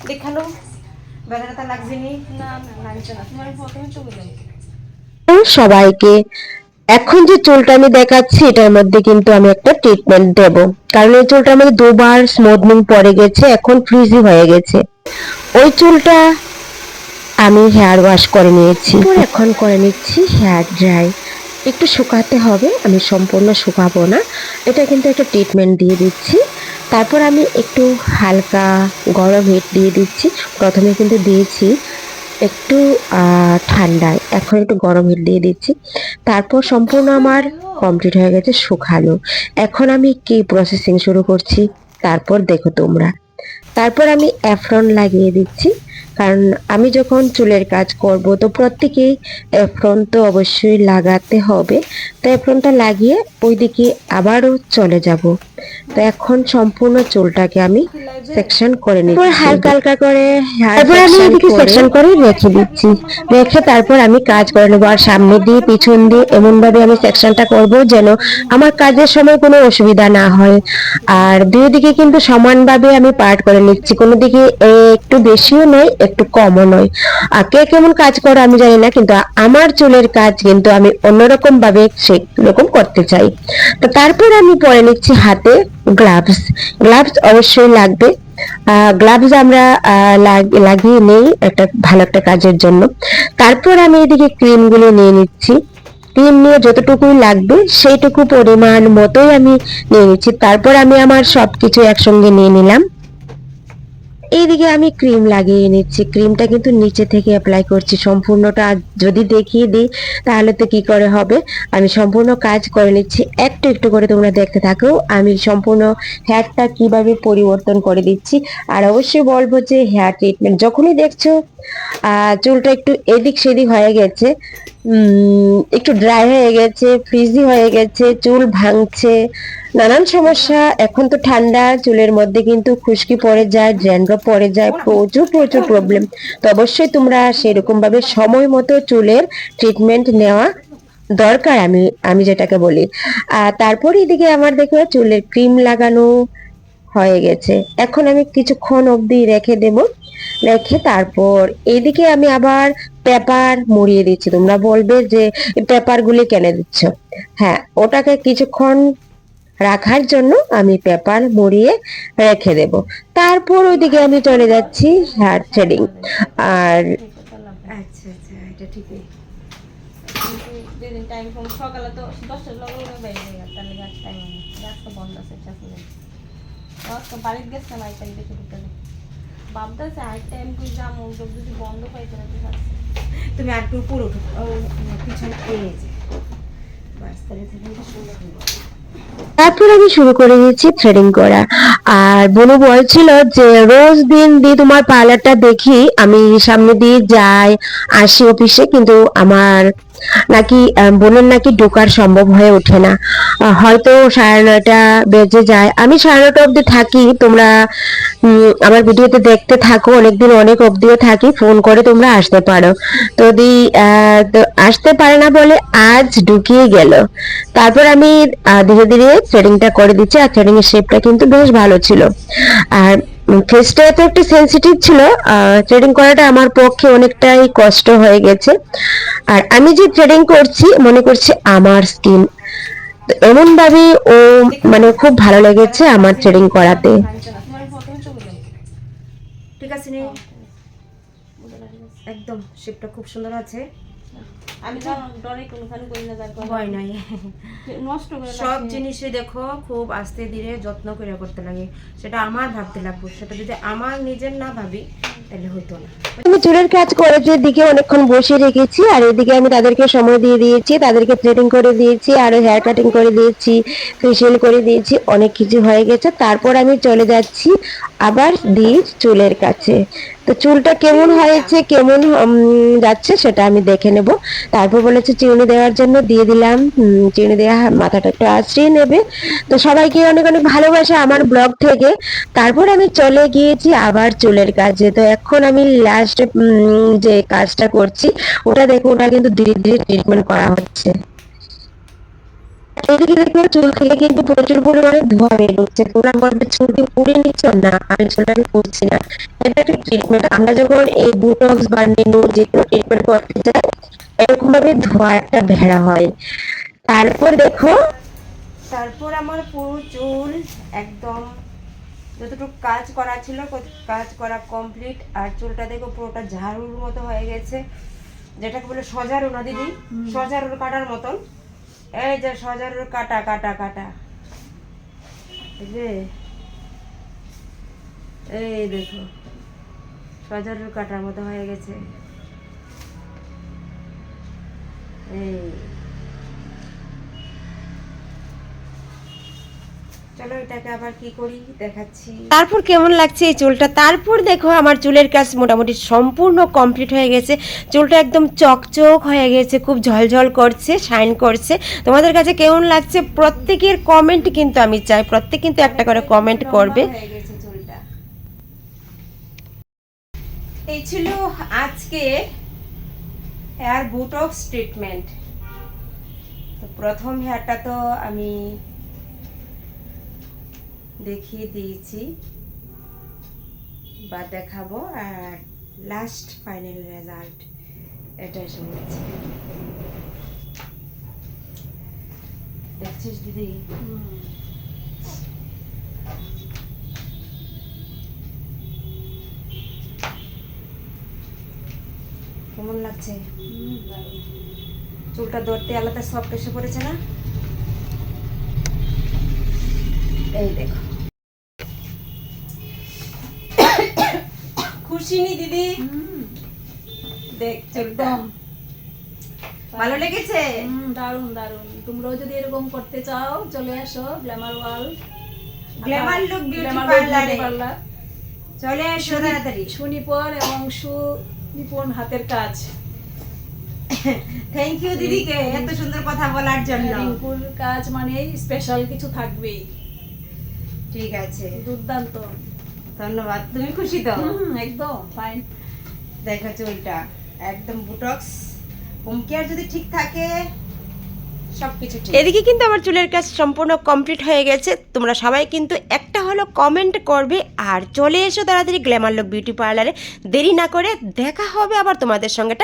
দেখালো ব্যথাটা লাগছে নি? না না লাগছে না, তোমার প্রথমে তো বললাম সবাইকে এখন যে চুলটা আমি দেখাচ্ছি এটার মধ্যে কিন্তু আমি একটা ট্রিটমেন্ট দেব, কারণ এই চুলটা আমাদের দুবার স্মুথনিং পড়ে গেছে, এখন ফ্রিজি হয়ে গেছে। ওই চুলটা আমি হেয়ার ওয়াশ করে নিয়েছি, এখন করে নিচ্ছি হেয়ার ড্রাই। একটু শুকাতে হবে, আমি সম্পূর্ণ শুকাবো না, এটা কিন্তু একটা ট্রিটমেন্ট দিয়ে দিচ্ছি। তারপর আমি একটু হালকা গরম হিট দিয়ে দিচ্ছি, প্রথমে কিন্তু দিয়েছি একটু ঠান্ডায়, এখন একটু গরম হিট দিয়ে দিচ্ছি। তারপর সম্পূর্ণ আমার কমপ্লিট হয়ে গেছে শুকানো। এখন আমি কি প্রসেসিং শুরু করছি তারপর দেখো তোমরা। তারপর আমি অ্যাফ্রন লাগিয়ে দিচ্ছি, কারণ আমি যখন চুলের কাজ করব তো প্রত্যেকেই অ্যাফ্রন তো অবশ্যই লাগাতে হবে। তো অ্যাফ্রনটা লাগিয়ে ওইদিকে আবারও চলে যাব। তো এখন সম্পূর্ণ চুলটাকে আমি সেকশন করে নিচ্ছি, হালকা হালকা করে তারপর আমি এদিকে সেকশন করে রেখে দিচ্ছি। রেখে তারপর আমি কাজ করে নেবো, আর সামনে দিয়ে পিছন দিয়ে এমন ভাবে আমি সেকশনটা করব যেন আমার কাজের সময় কোনো অসুবিধা না হয়। আর দুই দিকে কিন্তু সমানভাবে আমি পার্ট করে নিচ্ছি, কোনো দিকে একটু বেশিও নয় একটু কমও নয়। আর কে কেমন কাজ করে আমি জানি না, কিন্তু আমার চুলের কাজ কিন্তু আমি অন্যরকম ভাবে সেরকম করতে চাই। তো তারপর আমি পরে নিচ্ছি হাতে গ্লাভস। গ্লাভস অবশ্যই লাগবে, গ্লাভস আমরা লাগিয়ে নেই একটা ভালো একটা কাজের জন্য। তারপর আমি এদিকে ক্রিম গুলো নিয়ে নিচ্ছি, ক্রিম নিয়ে যতটুকুই লাগবে সেইটুকু পরিমাণ মতোই আমি নিয়ে নিচ্ছি। তারপর আমি আমার সবকিছু একসঙ্গে নিয়ে নিলাম। এইদিকে আমি ক্রিম লাগিয়ে নিচ্ছি, ক্রিমটা কিন্তু নিচে থেকে অ্যাপ্লাই করছি সম্পূর্ণটা। যদি দেখিয়ে দিই তাহলে তো কি করে হবে, আমি সম্পূর্ণ কাজ করে নিচ্ছি, একটু একটু করে তোমরা দেখতে থাকো আমি সম্পূর্ণ হেয়ারটা কিভাবে পরিবর্তন করে দিচ্ছি। আর অবশ্যই বলবো যে হেয়ার ট্রিটমেন্ট যখনই দেখছো চুলটা একটু এদিক সেদিক হয়ে গেছে, একটু ড্রাই হয়ে গেছে, ফ্রিজি হয়ে গেছে, চুল ভাঙছে, নানান সমস্যা, এখন তো ঠান্ডা, চুলের মধ্যে কিন্তু খুশকি পড়ে যায়, ড্যান্ড্রফ পড়ে যায়, প্রচুর প্রচুর প্রবলেম। তো অবশ্যই তোমরা সেরকম ভাবে সময় মতো চুলের ট্রিটমেন্ট নেওয়া দরকার, আমি আমি যেটাকে বলি। আর তারপর এদিকে আমার দেখো চুলের ক্রিম লাগানো হয়ে গেছে, এখন আমি কিছুক্ষণ অবধি রেখে দেব। রেখে তারপর এইদিকে আমি আবার পেপার মুড়িয়ে দিচ্ছি। তোমরা বলবে যে পেপার গুলি কেন দিচ্ছ, হ্যাঁ ওটাকে কিছুক্ষণ রাখার জন্য আমি পেপার মুড়িয়ে রেখে দেব। তারপর ওইদিকে আমি চলে যাচ্ছি হেয়ার থ্রেডিং। আর আচ্ছা আচ্ছা, এটা ঠিকই। যেদিন টাইম কম সকালে তো 10টার লগে বাইরে গেল, তাহলে গাছ টাইম গাছ তো বন্ধ আছে চাকরি গাছ তো বাড়িতে গেছে না, তাই দেখে দিতে ভাবতেছে আর টাইম তুই যাবো যদি বন্ধ পাইতে না তুমি আর একটু পুরো পিছনে এই যে বাস তাহলে সুন্দর হইব। তারপর আমি শুরু করে দিয়েছি থ্রেডিং করা। আর বোনু বলছিল যে রোজ দিন দিয়ে তোমার পার্লারটা দেখি, আমি সামনে দিয়ে যাই আসি অফিসে, কিন্তু আমার নাকি বোনের নাকি ঢোকার সম্ভব হয়ে ওঠে না। হয়তো 9:30 বেজে যায়, আমি 9:30 অবধি থাকি, তোমরা আমার ভিডিওতে দেখতে থাকো, অনেকদিন অনেক অবধিও থাকি, ফোন করে তোমরা আসতে পারো। তো যদি তো আসতে পারে না বলে আজ ঢুকিয়ে গেল। তারপর আমি ধীরে ধীরে থ্রেডিংটা করে দিচ্ছি, আর থ্রেডিং এর শেপটা কিন্তু বেশ ভালো ছিল। আর ফেসটা এত একটু সেন্সিটিভ ছিল, থ্রেডিং করাটা আমার পক্ষে অনেকটাই কষ্ট হয়ে গেছে। আর আমি যে থ্রেডিং করছি মনে করছি আমার স্কিন, তো এমন ভাবে ও মানে খুব ভালো লেগেছে আমার থ্রেডিং করাতে। ঠিক আছে নি, একদম শেপটা খুব সুন্দর আছে। আমি তো ডরে কোনখানে করি না, যার ভয় নাই, নষ্ট করে সব জিনিসই দেখো খুব আস্তে ধীরে যত্ন করে করতে লাগে, সেটা আমার ভাবতে লাগবে, সেটা যদি আমার নিজের না ভাবি তাহলে হইতো না। আমি চুলের কাজ করার দিকে অনেকক্ষণ বসে রেখেছি, আর এদিকে আমি তাদেরকে সময় দিয়ে দিয়েছি, তাদেরকে থ্রেডিং করে দিয়েছি, আর হেয়ার কাটিং করে দিয়েছি, ফেসিয়াল করে দিয়েছি, অনেক কিছু হয়ে গেছে। তারপর আমি চলে যাচ্ছি আবার দির চুলের কাছে। তো চুলটা কেমন হয়েছে কেমন যাচ্ছে সেটা আমি দেখে নেব। তারপর বলেছে চিরুনি দেওয়ার জন্য, দিয়ে দিলাম। চিরুনি দেওয়া মাথাটা একটু আঁচড়িয়ে নেবে। তো সবাইকে অনেক অনেক ভালোবাসা আমার ব্লগ থেকে। তারপর আমি চলে গিয়েছি আবার চুলের কাজে। তো এখন আমি লাস্ট যে কাজটা করছি ওটা দেখো, ওটা কিন্তু ধীরে ধীরে ট্রিটমেন্ট করা হচ্ছে। এদিকে দেখবে চুল থেকে কিন্তু প্রচুর পরিমাণে ধোঁয়া বের হচ্ছে। তোমরা বলবে চুল কি পুড়ে নিচ্ছ? না, আমি চুলটাকে পুড়ছি না, এটা একটা ট্রিটমেন্ট। আমরা যখন এই বুটক্স বা নেনো যে কোনো ট্রিটমেন্ট করতে যাই, এরকম ভাবে ধোঁয়া একটা ভেড়া হয়। তারপর দেখো, তারপর আমার পুরো চুল একদম যতটুকু কাজ করা ছিল কাজ করা কমপ্লিট। আর চুলটা দেখো পুরোটা ঝাড়ুর মতো হয়ে গেছে, যেটাকে বলে সজারু না দিদি, সজারুর কাটার মতন। এই যে সজারুর কাটা কাটা কাটা, এই যে এই দেখো সজারুর কাটার মতো হয়ে গেছে। এই চলো এটাকে আবার কি করি দেখাচ্ছি। তারপর কেমন লাগছে এই চুলটা। তারপর দেখো আমার চুলের কাজ মোটামুটি সম্পূর্ণ কমপ্লিট হয়ে গেছে। চুলটা একদম চকচক হয়ে গেছে, খুব ঝলঝল করছে, শাইন করছে। তোমাদের কাছে কেমন লাগছে প্রত্যেকের কমেন্ট কিন্তু আমি চাই, প্রত্যেক কিন্তু একটা করে কমেন্ট করবে। এই ছিল আজকে হেয়ার বুটক্স ট্রিটমেন্ট। তো প্রথম হেয়ারটা তো আমি দেখিয়ে দিয়েছি বা দেখাবো, আর লাস্ট ফাইনাল রেজাল্ট এটা এসে বলছি। দেখছিস দিদি? কেমন লাগছে? চুলটা ধরতে আলাদা সফট এসে পড়েছে না? এই দেখো, খুশি নি দিদি? দেখ চুলটা ভালো লেগেছে? দারুন দারুন। তোমরাও যদি এরকম করতে চাও চলে আসো Glamour world, Glamour look beauty parlour চলে এসো তাড়াতাড়ি। সুনিপুণ এবং সুনিপুণ হাতের কাজ। থ্যাংক ইউ দিদিকে এত সুন্দর কথা বলার জন্য। রিঙ্কুর কাজ মানে স্পেশাল কিছু থাকবেই। ঠিক আছে, দুর্দান্ত, ধন্যবাদ। তুমি খুশি তো? একদম ফাইন। দেখো চুলটা একদম বুটক্স হোম কেয়ার যদি ঠিক থাকে সবকিছু ঠিক। এদিকে কিন্তু আমার চুলের কাজ সম্পূর্ণ কমপ্লিট হয়ে গেছে। তোমরা সবাই কিন্তু একটা হলো কমেন্ট করবে আর চলে এসো তাড়াতাড়ি গ্ল্যামার লুক বিউটি পার্লারে। দেরি না করে দেখা হবে আবার তোমাদের সঙ্গে।